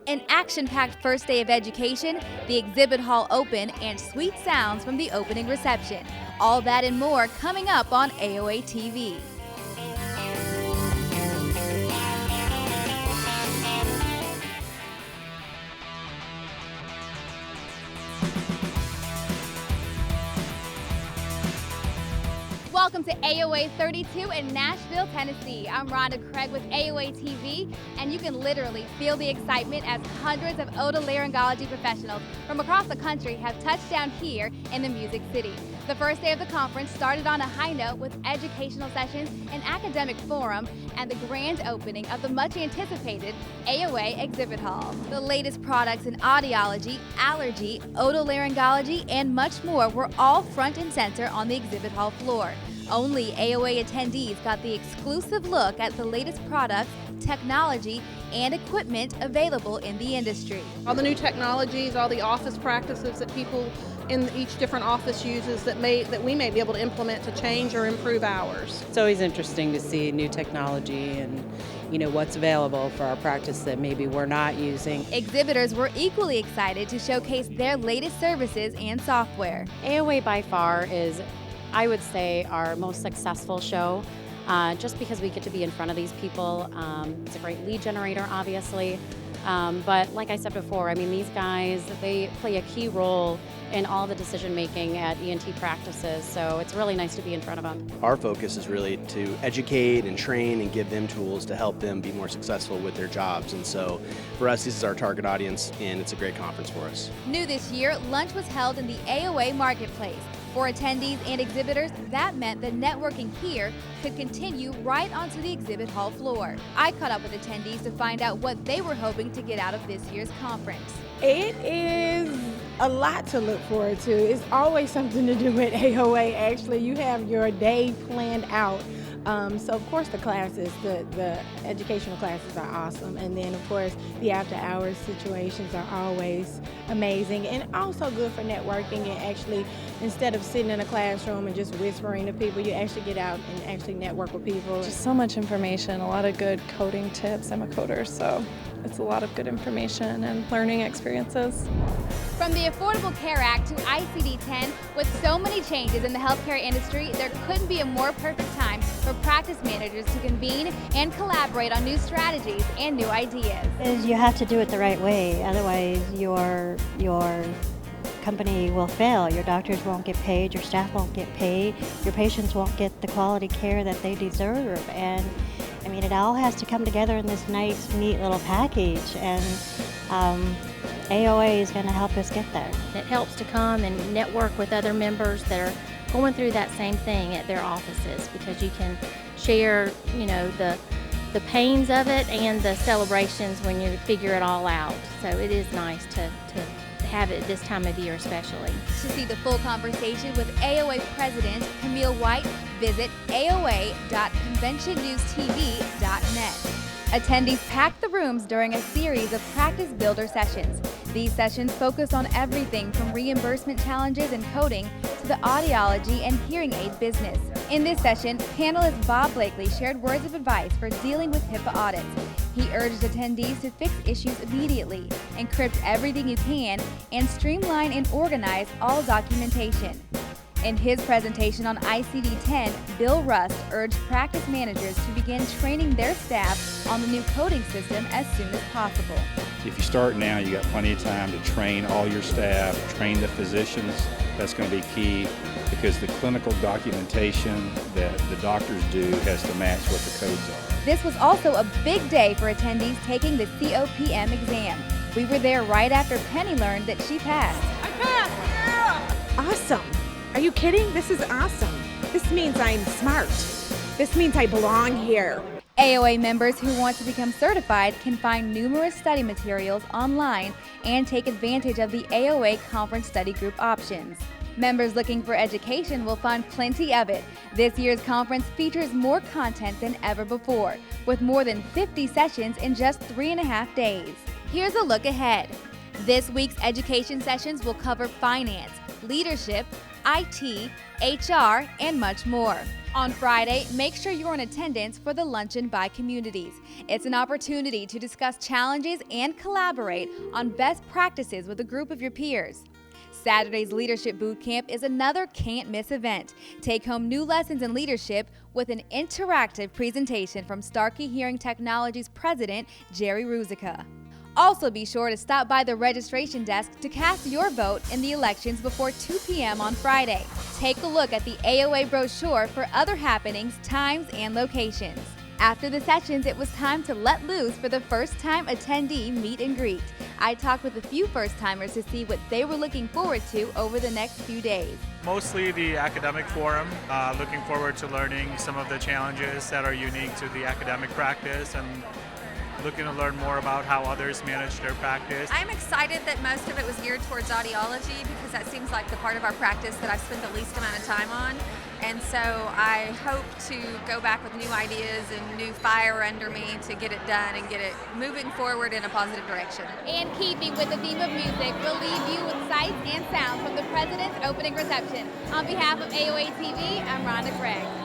An action-packed first day of education, the exhibit hall open, and sweet sounds from the opening reception. All that and more coming up on AOA TV. Welcome to AOA 32 in Nashville, Tennessee. I'm Rhonda Craig with AOA TV, and you can literally feel the excitement as hundreds of otolaryngology professionals from across the country have touched down here in the Music City. The first day of the conference started on a high note with educational sessions, an academic forum, and the grand opening of the much-anticipated AOA Exhibit Hall. The latest products in audiology, allergy, otolaryngology, and much more were all front and center on the exhibit hall floor. Only AOA attendees got the exclusive look at the latest products, technology, and equipment available in the industry. All the new technologies, all the office practices that people in each different office uses that we may be able to implement to change or improve ours. It's always interesting to see new technology and what's available for our practice that maybe we're not using. Exhibitors were equally excited to showcase their latest services and software. AOA by far is, I would say, our most successful show, just because we get to be in front of these people. It's a great lead generator, obviously. But like I said before, I mean, these guys, they play a key role in all the decision making at ENT practices, so it's really nice to be in front of them. Our focus is really to educate and train and give them tools to help them be more successful with their jobs, and so for us this is our target audience and it's a great conference for us. New this year, lunch was held in the AOA Marketplace. For attendees and exhibitors, that meant the networking here could continue right onto the exhibit hall floor. I caught up with attendees to find out what they were hoping to get out of this year's conference. It is a lot to look forward to. It's always something to do with AOA. Actually, you have your day planned out. So of course the classes, the educational classes are awesome, and then of course the after hours situations are always amazing and also good for networking, and actually instead of sitting in a classroom and just whispering to people, you actually get out and actually network with people. Just so much information, a lot of good coding tips. I'm a coder, so it's a lot of good information and learning experiences. From the Affordable Care Act to ICD-10, with so many changes in the healthcare industry, there couldn't be a more perfect time for practice managers to convene and collaborate on new strategies and new ideas. You have to do it the right way, otherwise your company will fail. Your doctors won't get paid, your staff won't get paid, your patients won't get the quality care that they deserve. And I mean, it all has to come together in this nice, neat little package, and AOA is going to help us get there. It helps to come and network with other members that are going through that same thing at their offices, because you can share, the pains of it and the celebrations when you figure it all out. So it is nice to have it this time of year especially. To see the full conversation with AOA President Camille White, visit aoa.conventionnewstv.net. Attendees packed the rooms during a series of practice builder sessions. These sessions focus on everything from reimbursement challenges and coding to the audiology and hearing aid business. In this session, panelist Bob Blakely shared words of advice for dealing with HIPAA audits. He urged attendees to fix issues immediately, encrypt everything you can, and streamline and organize all documentation. In his presentation on ICD-10, Bill Rust urged practice managers to begin training their staff on the new coding system as soon as possible. If you start now, you got plenty of time to train all your staff, train the physicians. That's going to be key, because the clinical documentation that the doctors do has to match what the codes are. This was also a big day for attendees taking the COPM exam. We were there right after Penny learned that she passed. I passed! Yeah! Awesome! Are you kidding? This is awesome. This means I'm smart. This means I belong here. AOA members who want to become certified can find numerous study materials online and take advantage of the AOA Conference Study Group options. Members looking for education will find plenty of it. This year's conference features more content than ever before, with more than 50 sessions in just 3.5 days. Here's a look ahead. This week's education sessions will cover finance, leadership, IT, HR, and much more. On Friday, make sure you're in attendance for the Luncheon by Communities. It's an opportunity to discuss challenges and collaborate on best practices with a group of your peers. Saturday's Leadership Bootcamp is another can't-miss event. Take home new lessons in leadership with an interactive presentation from Starkey Hearing Technologies President Jerry Ruzicka. Also be sure to stop by the registration desk to cast your vote in the elections before 2 p.m. on Friday. Take a look at the AOA brochure for other happenings, times, and locations. After the sessions, it was time to let loose for the first-time attendee meet and greet. I talked with a few first-timers to see what they were looking forward to over the next few days. Mostly the academic forum, looking forward to learning some of the challenges that are unique to the academic practice and looking to learn more about how others manage their practice. I'm excited that most of it was geared towards audiology because that seems like the part of our practice that I've spent the least amount of time on. And so I hope to go back with new ideas and new fire under me to get it done and get it moving forward in a positive direction. And keeping with the theme of music, we'll leave you with sights and sounds from the President's opening reception. On behalf of AOA TV, I'm Rhonda Craig.